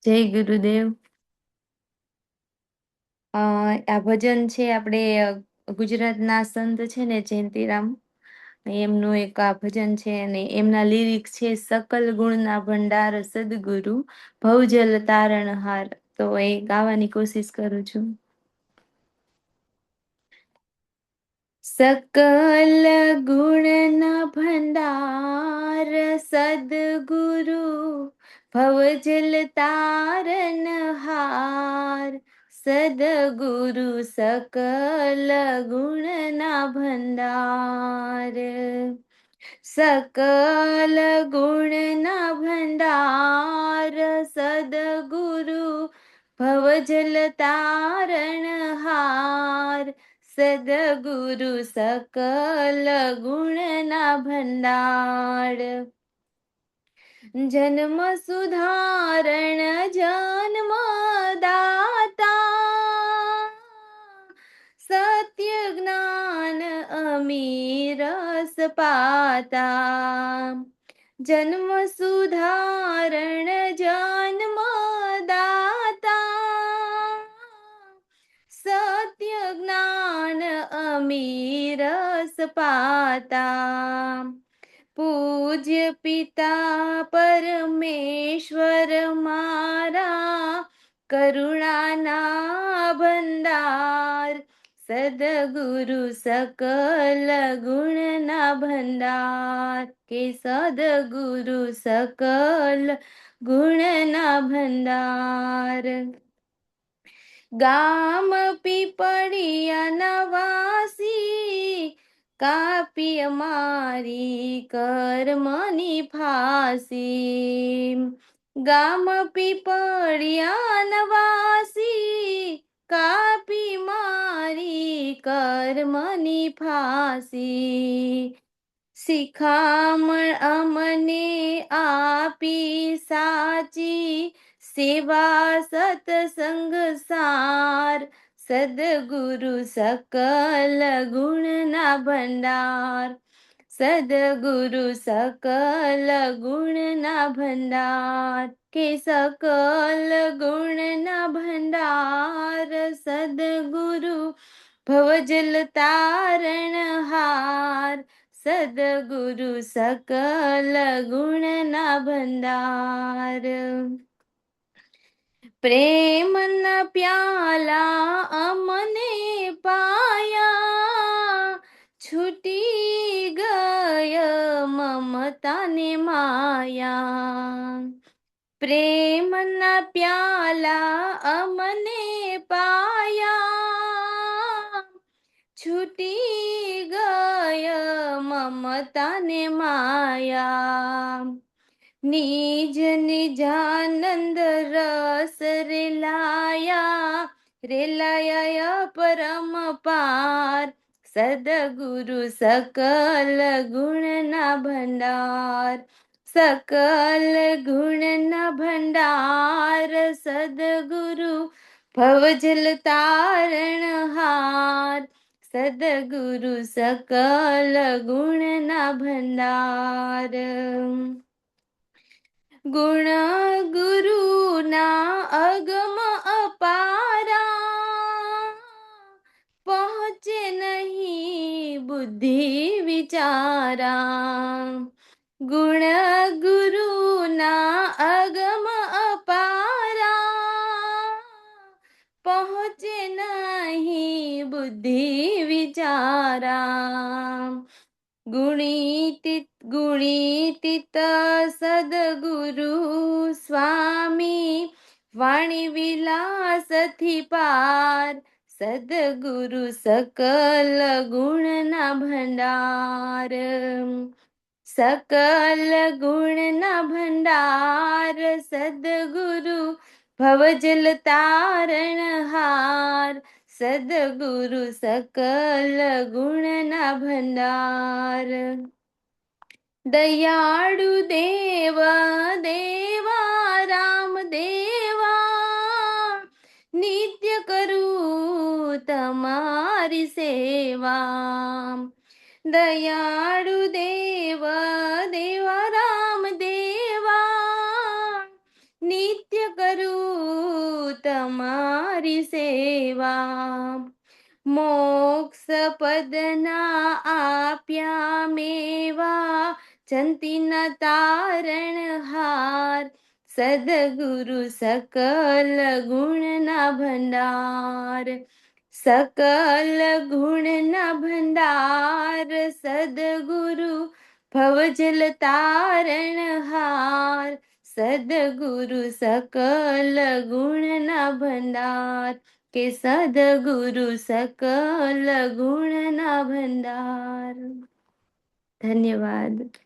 જય ગુરુદેવ. આ ભજન છે આપણે ગુજરાતના સંત છે ને જયંતિરામ, એમનું એક આ ભજન છે અને એમના લિરિક્સ છે સકલ ગુણના ભંડાર સદગુરુ ભવજલ તારણહાર. તો એ ગાવાની કોશિશ કરું છું. सकल गुण भंडार सद्गुरु भवजल तारन हार। सद्गुरु सकल गुण भंडार, सकल गुण भंडार सद्गुरु भवजल तारण हार। सद्गुरु सकल गुण भंडार, जन्म सुधारण जन्म दाता सत्य ज्ञान अमीरस पाता। जन्म सुधारण जन्म दाता सत्य ज्ञान अमीरस पाता। पूज्य पिता परमेश्वर मारा करुणाना भंडार। सद्गुरु सकल गुणना भंडार के सद्गुरु सकल गुणना भंडार। गाम पीपड़िया नवासी कापी मारी कर्मनी फासी। गाम पीपड़िया नवासी कापी मारी कर्मनी फासी। शिखामण अमने आपी साची सेवा सत्संग सार। सद्गुरु सकल गुणना भंडार, सद्गुरु सकल गुणना भंडार के सकल गुणना भंडार। सद्गुरु भवजल तारण हार। सद्गुरु सकल गुणना भंडार, प्रेम न प्याला अमने पाया छूटी गय ममता ने माया। प्रेम न प्याला अमने पाया छूटी गय ममता ने माया। निज निजानंद रस रेलाया रेलाया परम पार। सद्गुरु सकल गुणना भंडार, सकल गुणना भंडार। सद्गुरु भवजल तारण हार। सद्गुरु सकल गुणना भंडार, गुण गुरुना अगम अपारा पहुँचे नहीं बुद्धि विचारा। गुण गुरुना अगम अपारा पहुँचे नहीं बुद्धि विचारा। गुणीतीत सद्गुरु स्वामी वाणी विलास थी पार। सद्गुरु सकल गुणना भंडार, सकल गुणना भंडार। सद्गुरु भवजल तारण हार। सद्गुरु सकल गुणना भंडार, दयाळु देव देवा राम देवा नित्य करू तमारी सेवा। दयाळु देव देवा राम देवा નિત્ય કરું તમારી સેવા. મોક્ષ પદના આપ્યા મેવા, જંતીના તારણહાર. સદગુરુ સકલ ગુણના ભંડાર. સકલ ગુણના ભંડાર. સદગુરુ ભવજલ તારણહાર. સદગુરુ સકલ ગુણના ભંડાર. કે સદગુરુ સકલ ગુણના ભંડાર. ધન્યવાદ.